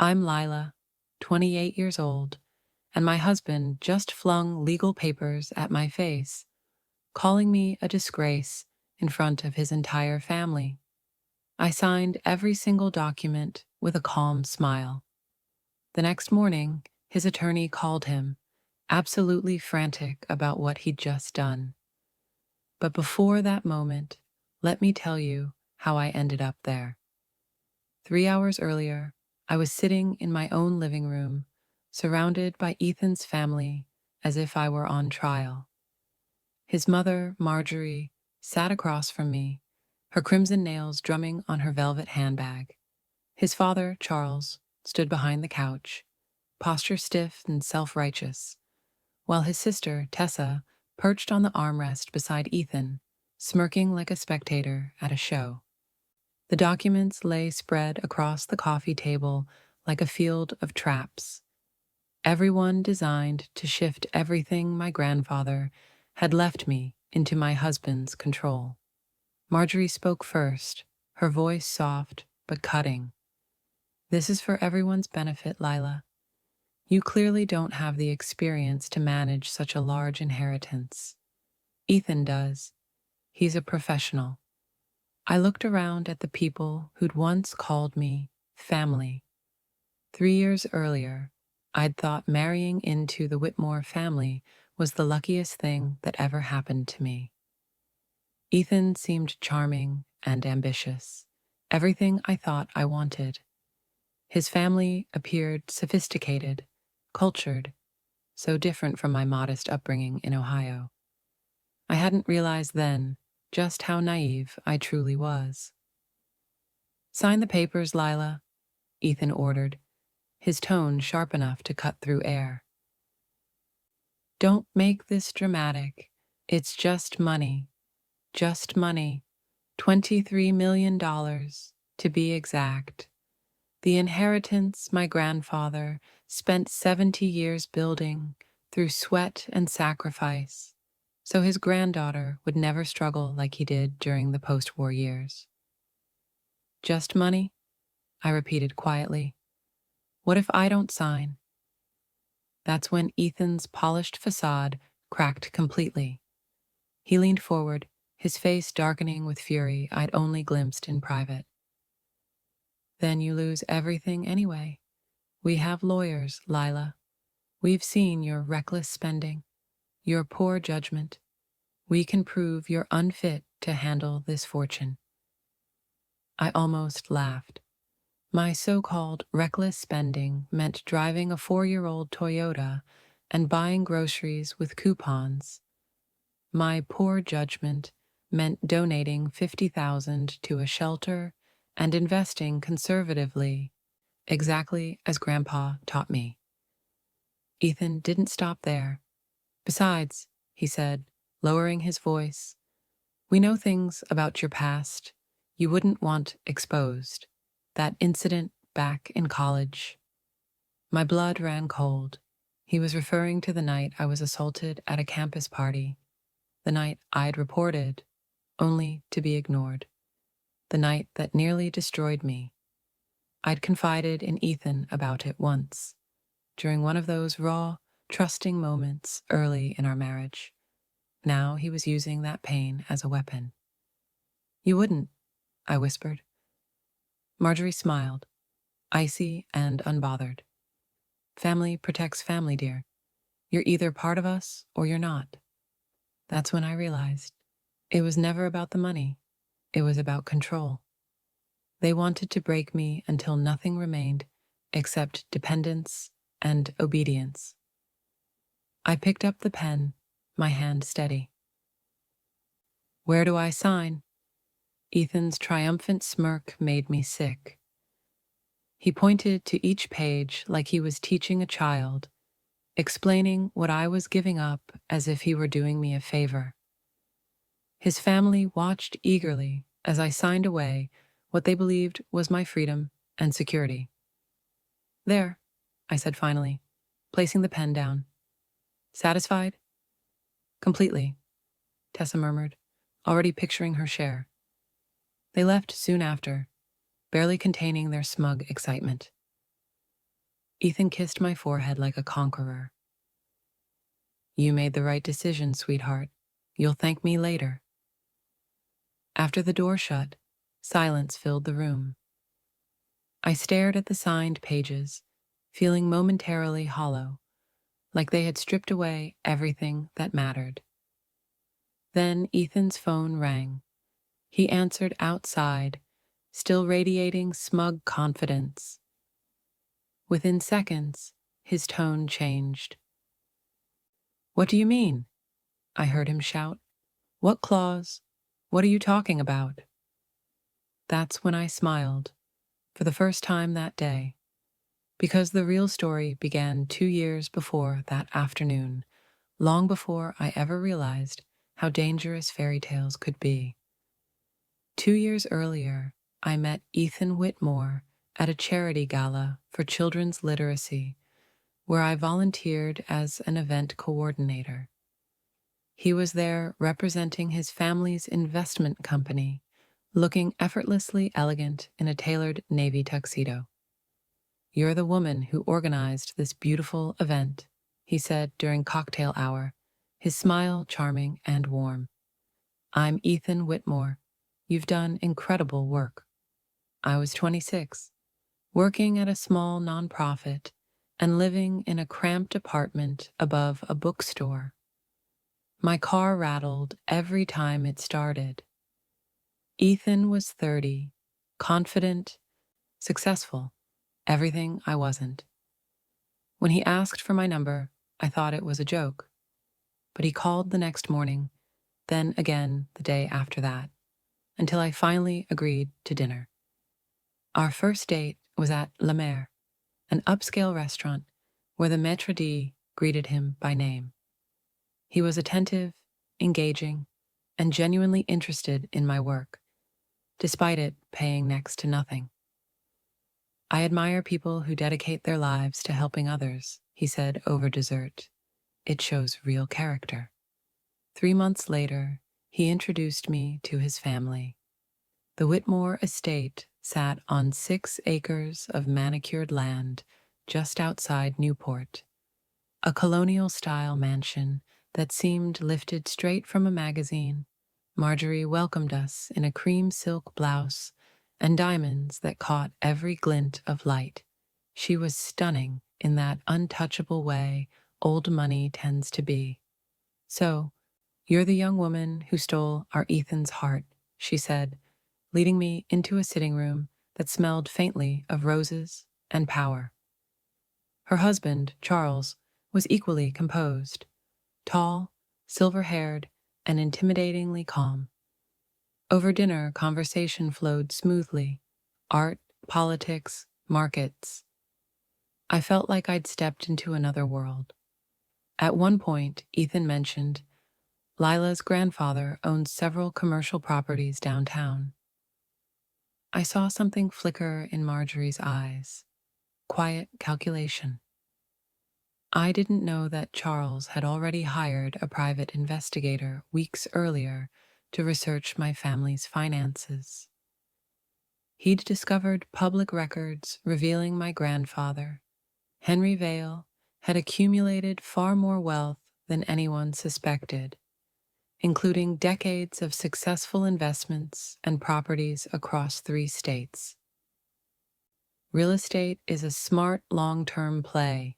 I'm Lila, 28 years old, and my husband just flung legal papers at my face, calling me a disgrace in front of his entire family. I signed every single document with a calm smile. The next morning, his attorney called him, absolutely frantic about what he'd just done. But before that moment, let me tell you how I ended up there. 3 hours earlier, I was sitting in my own living room, surrounded by Ethan's family as if I were on trial. His mother, Marjorie, sat across from me, her crimson nails drumming on her velvet handbag. His father, Charles, stood behind the couch, posture stiff and self-righteous, while his sister, Tessa, perched on the armrest beside Ethan, smirking like a spectator at a show. The documents lay spread across the coffee table like a field of traps, every one designed to shift everything my grandfather had left me into my husband's control. Marjorie spoke first, her voice soft but cutting. "This is for everyone's benefit, Lila. You clearly don't have the experience to manage such a large inheritance. Ethan does. He's a professional." I looked around at the people who'd once called me family. 3 years earlier, I'd thought marrying into the Whitmore family was the luckiest thing that ever happened to me. Ethan seemed charming and ambitious, everything I thought I wanted. His family appeared sophisticated, cultured, so different from my modest upbringing in Ohio. I hadn't realized then just how naive I truly was. "Sign the papers, Lila," Ethan ordered, his tone sharp enough to cut through air. "Don't make this dramatic. It's just money. Just money. $23 million, to be exact. The inheritance my grandfather spent 70 years building through sweat and sacrifice, so his granddaughter would never struggle like he did during the post-war years." "Just money?" I repeated quietly. "What if I don't sign?" That's when Ethan's polished facade cracked completely. He leaned forward, his face darkening with fury I'd only glimpsed in private. "Then you lose everything anyway. We have lawyers, Lila. We've seen your reckless spending, your poor judgment. We can prove you're unfit to handle this fortune." I almost laughed. My so-called reckless spending meant driving a 4-year-old Toyota and buying groceries with coupons. My poor judgment meant donating 50,000 to a shelter and investing conservatively, exactly as Grandpa taught me. Ethan didn't stop there. "Besides," he said, lowering his voice, "we know things about your past you wouldn't want exposed. That incident back in college." My blood ran cold. He was referring to the night I was assaulted at a campus party, the night I'd reported, only to be ignored, the night that nearly destroyed me. I'd confided in Ethan about it once, during one of those raw, trusting moments early in our marriage. Now he was using that pain as a weapon. "You wouldn't," I whispered. Marjorie smiled, icy and unbothered. "Family protects family, dear. You're either part of us or you're not." That's when I realized it was never about the money. It was about control. They wanted to break me until nothing remained except dependence and obedience. I picked up the pen, my hand steady. "Where do I sign?" Ethan's triumphant smirk made me sick. He pointed to each page like he was teaching a child, explaining what I was giving up as if he were doing me a favor. His family watched eagerly as I signed away what they believed was my freedom and security. "There," I said finally, placing the pen down. "Satisfied?" "Completely," Tessa murmured, already picturing her share. They left soon after, barely containing their smug excitement. Ethan kissed my forehead like a conqueror. You made the right decision, sweetheart. You'll thank me later. After the door shut, silence filled the room. I stared at the signed pages, feeling momentarily hollow, like they had stripped away everything that mattered. Then Ethan's phone rang. He answered outside, still radiating smug confidence. Within seconds, his tone changed. What do you mean? I heard him shout. What clause? What are you talking about? That's when I smiled, for the first time that day, because the real story began 2 years before that afternoon, long before I ever realized how dangerous fairy tales could be. 2 years earlier, I met Ethan Whitmore at a charity gala for children's literacy, where I volunteered as an event coordinator. He was there representing his family's investment company, looking effortlessly elegant in a tailored navy tuxedo. You're the woman who organized this beautiful event, he said during cocktail hour, his smile charming and warm. I'm Ethan Whitmore. You've done incredible work. I was 26, working at a small nonprofit and living in a cramped apartment above a bookstore. My car rattled every time it started. Ethan was 30, confident, successful, everything I wasn't. When he asked for my number, I thought it was a joke. But he called the next morning, then again the day after that, until I finally agreed to dinner. Our first date was at La Mer, an upscale restaurant where the maître d' greeted him by name. He was attentive, engaging, and genuinely interested in my work, despite it paying next to nothing. I admire people who dedicate their lives to helping others, he said over dessert. It shows real character. 3 months later, he introduced me to his family. The Whitmore estate sat on 6 acres of manicured land just outside Newport, a colonial-style mansion that seemed lifted straight from a magazine. Marjorie welcomed us in a cream silk blouse and diamonds that caught every glint of light. She was stunning in that untouchable way old money tends to be. So, you're the young woman who stole our Ethan's heart, she said, leading me into a sitting room that smelled faintly of roses and power. Her husband, Charles, was equally composed, tall, silver-haired, and intimidatingly calm. Over dinner, conversation flowed smoothly. Art, politics, markets. I felt like I'd stepped into another world. At one point, Ethan mentioned Lila's grandfather owns several commercial properties downtown. I saw something flicker in Marjorie's eyes. Quiet calculation. I didn't know that Charles had already hired a private investigator weeks earlier to research my family's finances. He'd discovered public records revealing my grandfather, Henry Vale, had accumulated far more wealth than anyone suspected, including decades of successful investments and properties across 3 states. Real estate is a smart long-term play,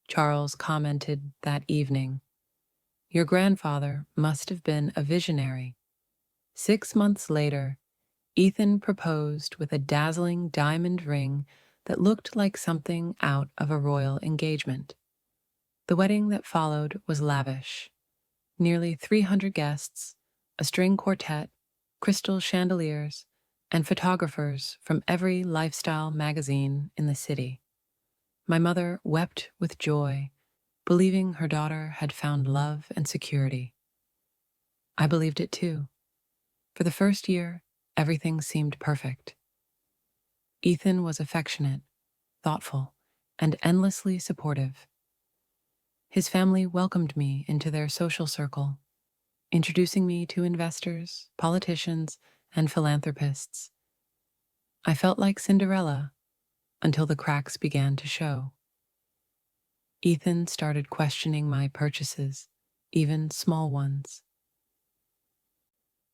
Charles commented that evening. Your grandfather must have been a visionary. 6 months later, Ethan proposed with a dazzling diamond ring that looked like something out of a royal engagement. The wedding that followed was lavish. Nearly 300 guests, a string quartet, crystal chandeliers, and photographers from every lifestyle magazine in the city. My mother wept with joy, believing her daughter had found love and security. I believed it too. For the first year, everything seemed perfect. Ethan was affectionate, thoughtful, and endlessly supportive. His family welcomed me into their social circle, introducing me to investors, politicians, and philanthropists. I felt like Cinderella until the cracks began to show. Ethan started questioning my purchases, even small ones.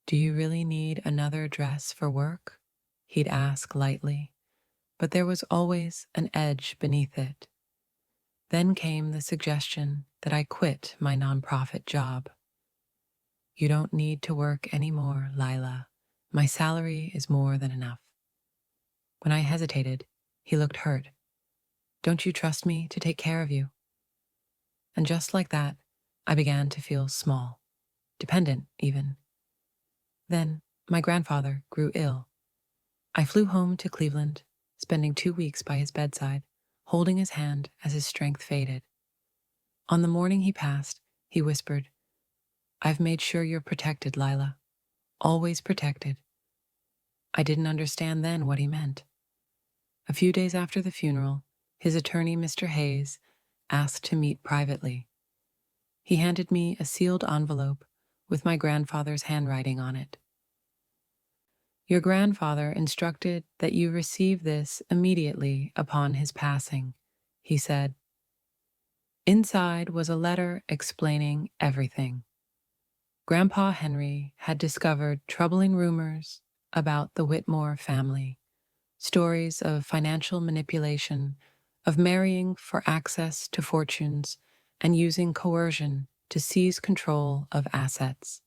"Do you really need another dress for work?" He'd ask lightly, but there was always an edge beneath it. Then came the suggestion that I quit my nonprofit job. "You don't need to work anymore, Lila. My salary is more than enough." When I hesitated, he looked hurt. "Don't you trust me to take care of you?" And just like that, I began to feel small, dependent even. Then my grandfather grew ill. I flew home to Cleveland, spending 2 weeks by his bedside, holding his hand as his strength faded. On the morning he passed, he whispered, "I've made sure you're protected, Lila. Always protected." I didn't understand then what he meant. A few days after the funeral, his attorney, Mr. Hayes, asked to meet privately. He handed me a sealed envelope with my grandfather's handwriting on it. "Your grandfather instructed that you receive this immediately upon his passing," he said. Inside was a letter explaining everything. Grandpa Henry had discovered troubling rumors about the Whitmore family, stories of financial manipulation, of marrying for access to fortunes, and using coercion to seize control of assets.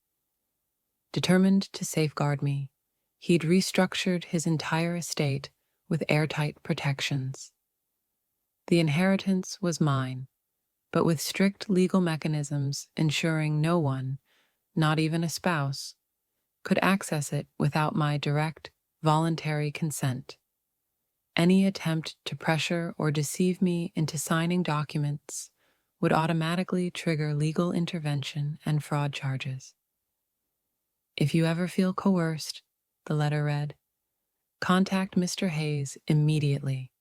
Determined to safeguard me, he'd restructured his entire estate with airtight protections. The inheritance was mine, but with strict legal mechanisms ensuring no one, not even a spouse, could access it without my direct, voluntary consent. Any attempt to pressure or deceive me into signing documents would automatically trigger legal intervention and fraud charges. "If you ever feel coerced," the letter read, "contact Mr. Hayes immediately.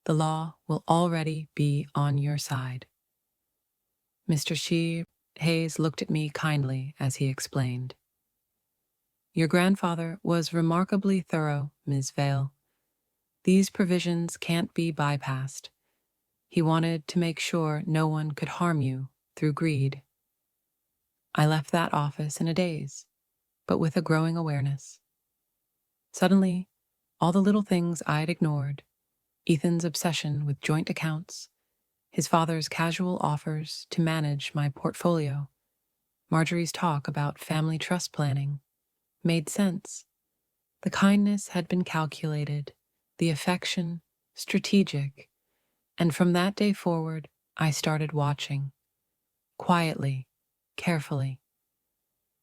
The law will already be on your side." Mr. Hayes looked at me kindly as he explained. "Your grandfather was remarkably thorough, Ms. Vale. These provisions can't be bypassed. He wanted to make sure no one could harm you through greed." I left that office in a daze, but with a growing awareness. Suddenly, all the little things I'd ignored, Ethan's obsession with joint accounts, his father's casual offers to manage my portfolio, Marjorie's talk about family trust planning, made sense. The kindness had been calculated, the affection strategic, and from that day forward, I started watching, quietly, carefully,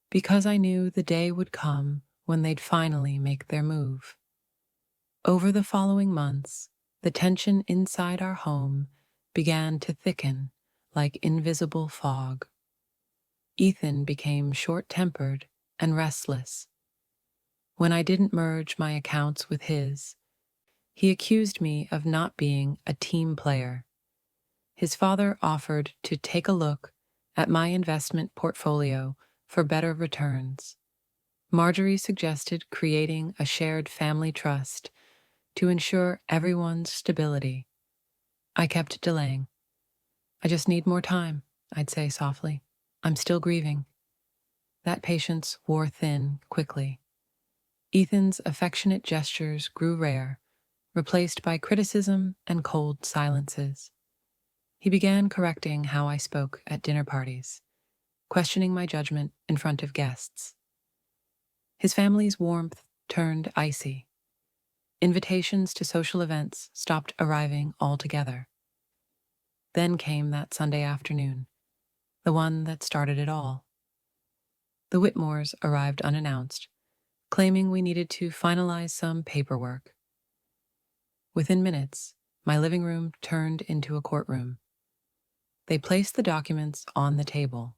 because I knew the day would come when they'd finally make their move. Over the following months, the tension inside our home began to thicken like invisible fog. Ethan became short-tempered and restless. When I didn't merge my accounts with his, he accused me of not being a team player. His father offered to take a look at my investment portfolio for better returns. Marjorie suggested creating a shared family trust to ensure everyone's stability. I kept delaying. "I just need more time," I'd say softly. "I'm still grieving." That patience wore thin quickly. Ethan's affectionate gestures grew rare, replaced by criticism and cold silences. He began correcting how I spoke at dinner parties, questioning my judgment in front of guests. His family's warmth turned icy. Invitations to social events stopped arriving altogether. Then came that Sunday afternoon, the one that started it all. The Whitmores arrived unannounced, claiming we needed to finalize some paperwork. Within minutes, my living room turned into a courtroom. They placed the documents on the table.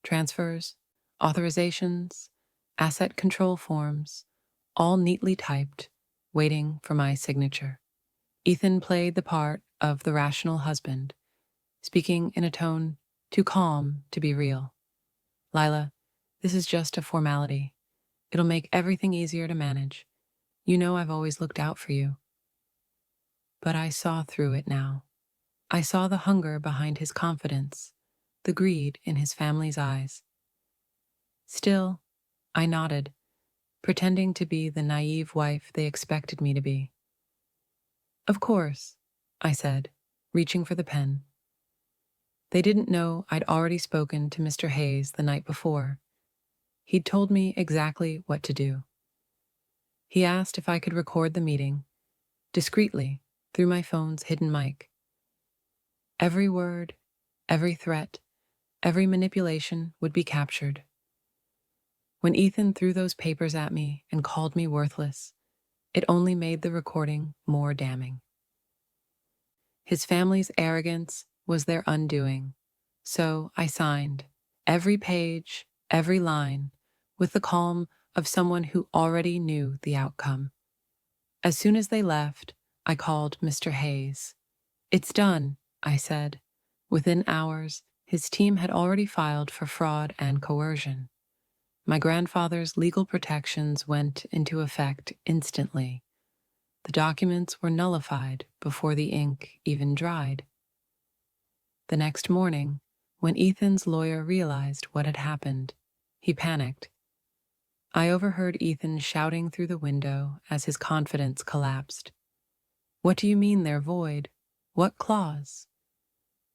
Transfers, authorizations, asset control forms, all neatly typed, waiting for my signature. Ethan played the part of the rational husband, speaking in a tone too calm to be real. "Lila, this is just a formality. It'll make everything easier to manage. You know I've always looked out for you." But I saw through it now. I saw the hunger behind his confidence, the greed in his family's eyes. Still, I nodded, pretending to be the naive wife they expected me to be. Of course, I said, reaching for the pen. They didn't know I'd already spoken to Mr. Hayes the night before. He'd told me exactly what to do. He asked if I could record the meeting, discreetly, through my phone's hidden mic. Every word, every threat, every manipulation would be captured. When Ethan threw those papers at me and called me worthless, it only made the recording more damning. His family's arrogance was their undoing, so I signed every page, every line, with the calm of someone who already knew the outcome. As soon as they left, I called Mr. Hayes. "It's done," I said. Within hours, his team had already filed for fraud and coercion. My grandfather's legal protections went into effect instantly. The documents were nullified before the ink even dried. The next morning, when Ethan's lawyer realized what had happened, he panicked. I overheard Ethan shouting through the window as his confidence collapsed. "What do you mean they're void? What clause?"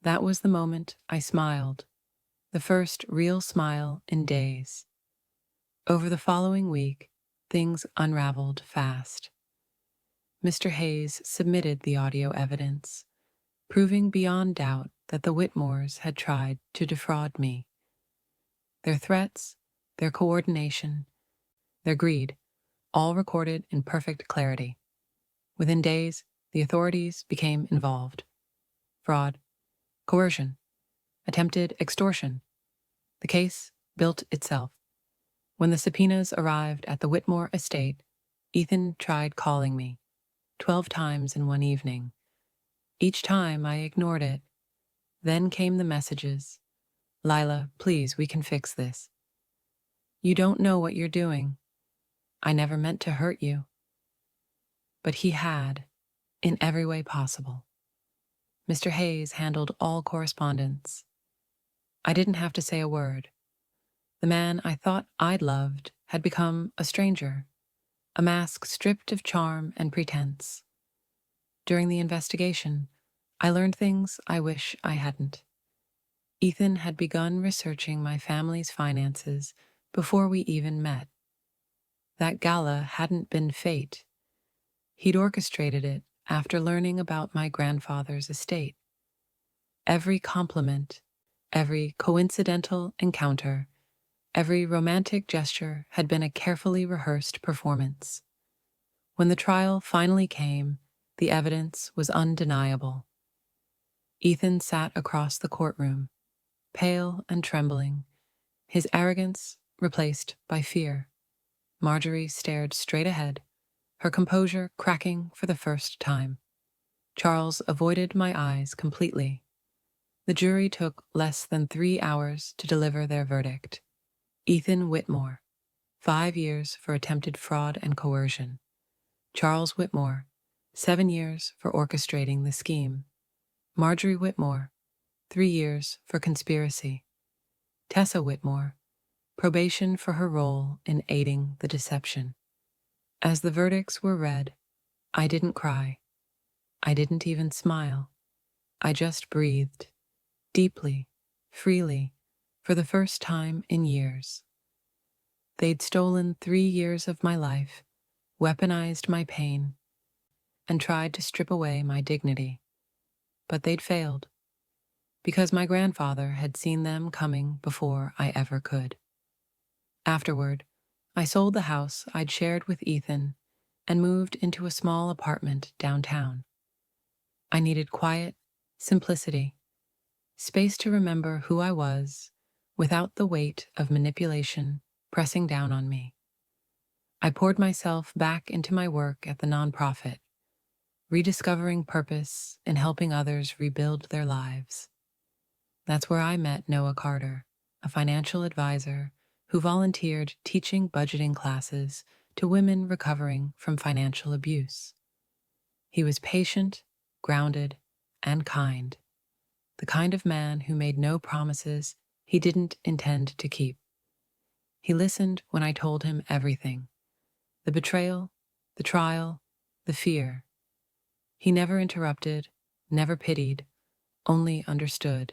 That was the moment I smiled, the first real smile in days. Over the following week, things unraveled fast. Mr. Hayes submitted the audio evidence, proving beyond doubt that the Whitmores had tried to defraud me. Their threats, their coordination, their greed, all recorded in perfect clarity. Within days, the authorities became involved. Fraud, coercion, attempted extortion. The case built itself. When the subpoenas arrived at the Whitmore estate, Ethan tried calling me 12 times in one evening. Each time I ignored it. Then came the messages. "Lila, please, we can fix this. You don't know what you're doing. I never meant to hurt you." But he had, in every way possible. Mr. Hayes handled all correspondence. I didn't have to say a word. The man I thought I'd loved had become a stranger, a mask stripped of charm and pretense. During the investigation, I learned things I wish I hadn't. Ethan had begun researching my family's finances before we even met. That gala hadn't been fate. He'd orchestrated it after learning about my grandfather's estate. Every compliment, every coincidental encounter, every romantic gesture had been a carefully rehearsed performance. When the trial finally came, the evidence was undeniable. Ethan sat across the courtroom, pale and trembling, his arrogance replaced by fear. Marjorie stared straight ahead, her composure cracking for the first time. Charles avoided my eyes completely. The jury took less than 3 hours to deliver their verdict. Ethan Whitmore, 5 years for attempted fraud and coercion. Charles Whitmore, 7 years for orchestrating the scheme. Marjorie Whitmore, 3 years for conspiracy. Tessa Whitmore, probation for her role in aiding the deception. As the verdicts were read, I didn't cry. I didn't even smile. I just breathed, deeply, freely, for the first time in years. They'd stolen 3 years of my life, weaponized my pain, and tried to strip away my dignity. But they'd failed, because my grandfather had seen them coming before I ever could. Afterward, I sold the house I'd shared with Ethan and moved into a small apartment downtown. I needed quiet, simplicity, space to remember who I was without the weight of manipulation pressing down on me. I poured myself back into my work at the nonprofit, rediscovering purpose in helping others rebuild their lives. That's where I met Noah Carter, a financial advisor who volunteered teaching budgeting classes to women recovering from financial abuse. He was patient, grounded, and kind, the kind of man who made no promises he didn't intend to keep. He listened when I told him everything: the betrayal, the trial, the fear. He never interrupted, never pitied, only understood.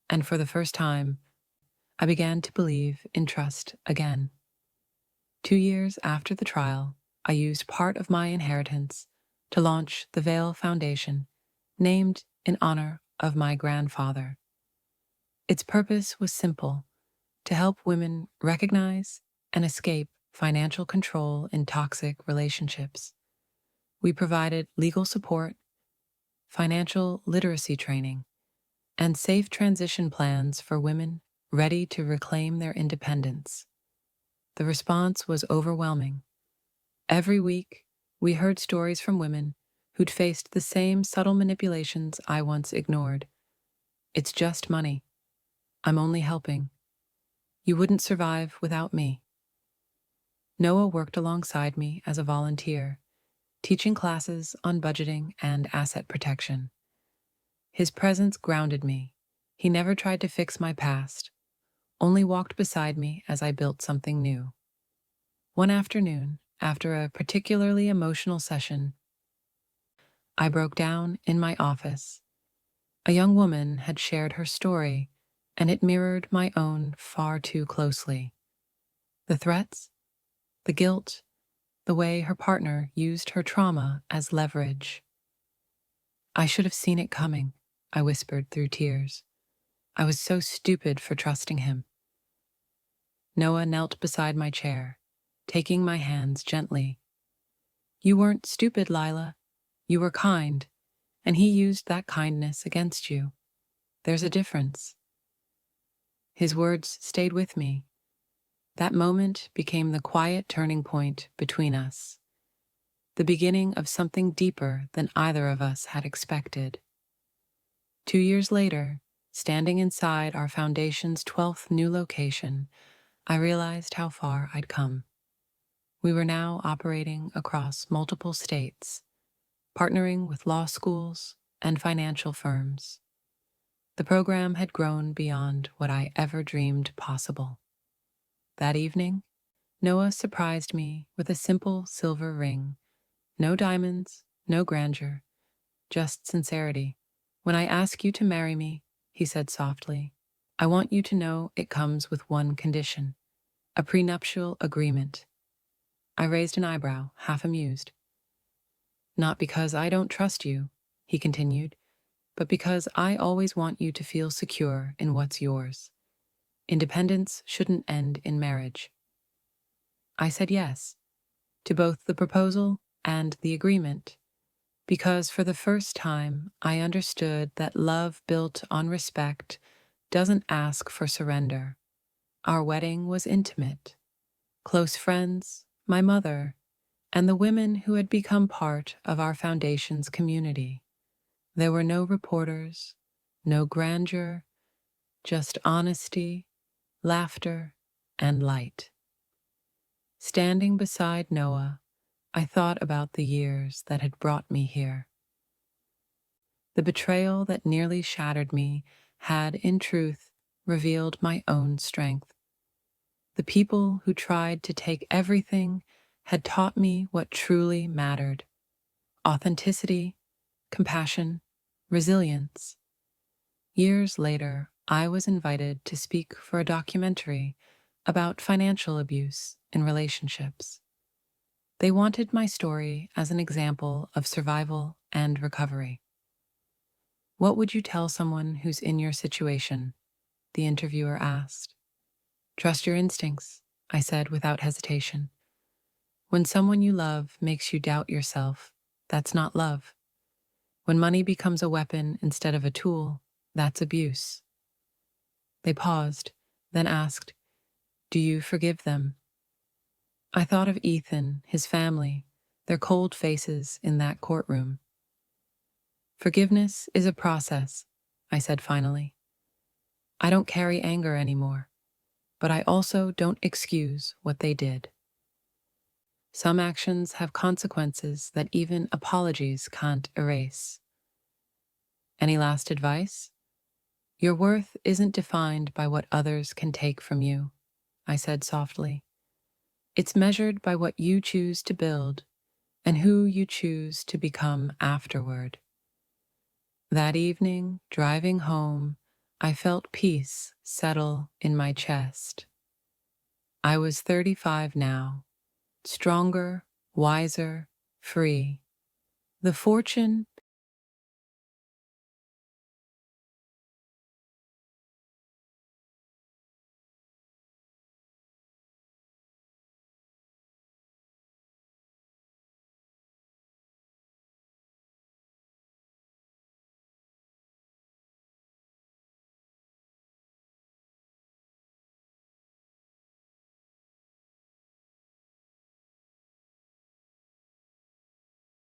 And for the first time, I began to believe in trust again. 2 years after the trial, I used part of my inheritance to launch the Vale Foundation, named in honor of my grandfather. Its purpose was simple: to help women recognize and escape financial control in toxic relationships. We provided legal support, financial literacy training, and safe transition plans for women ready to reclaim their independence. The response was overwhelming. Every week, we heard stories from women who'd faced the same subtle manipulations I once ignored. "It's just money. I'm only helping. You wouldn't survive without me." Noah worked alongside me as a volunteer, teaching classes on budgeting and asset protection. His presence grounded me. He never tried to fix my past, only walked beside me as I built something new. One afternoon, after a particularly emotional session, I broke down in my office. A young woman had shared her story, and it mirrored my own far too closely. The threats, the guilt, the way her partner used her trauma as leverage. "I should have seen it coming," I whispered through tears. "I was so stupid for trusting him." Noah knelt beside my chair, taking my hands gently. "You weren't stupid, Lila. You were kind, and he used that kindness against you. There's a difference." His words stayed with me. That moment became the quiet turning point between us, the beginning of something deeper than either of us had expected. 2 years later, standing inside our foundation's 12th new location, I realized how far I'd come. We were now operating across multiple states, partnering with law schools and financial firms. The program had grown beyond what I ever dreamed possible. That evening, Noah surprised me with a simple silver ring. No diamonds, no grandeur, just sincerity. "When I ask you to marry me," he said softly, "I want you to know it comes with one condition: a prenuptial agreement." I raised an eyebrow, half amused. "Not because I don't trust you," he continued, "but because I always want you to feel secure in what's yours. Independence shouldn't end in marriage." I said yes to both the proposal and the agreement, because for the first time I understood that love built on respect doesn't ask for surrender. Our wedding was intimate. Close friends, my mother, and the women who had become part of our foundation's community. There were no reporters, no grandeur, just honesty, laughter, and light. Standing beside Noah, I thought about the years that had brought me here. The betrayal that nearly shattered me had, in truth, revealed my own strength. The people who tried to take everything had taught me what truly mattered: authenticity, compassion, resilience. Years later, I was invited to speak for a documentary about financial abuse in relationships. They wanted my story as an example of survival and recovery. "What would you tell someone who's in your situation?" the interviewer asked. "Trust your instincts," I said without hesitation. "When someone you love makes you doubt yourself, that's not love. When money becomes a weapon instead of a tool, that's abuse." They paused, then asked, "Do you forgive them?" I thought of Ethan, his family, their cold faces in that courtroom. "Forgiveness is a process," I said finally. "I don't carry anger anymore, but I also don't excuse what they did. Some actions have consequences that even apologies can't erase." "Any last advice?" Your worth isn't defined by what others can take from you, I said softly. It's measured by what you choose to build and who you choose to become afterward. That evening, driving home, I felt peace settle in my chest. I was 35 now, stronger, wiser, free. The fortune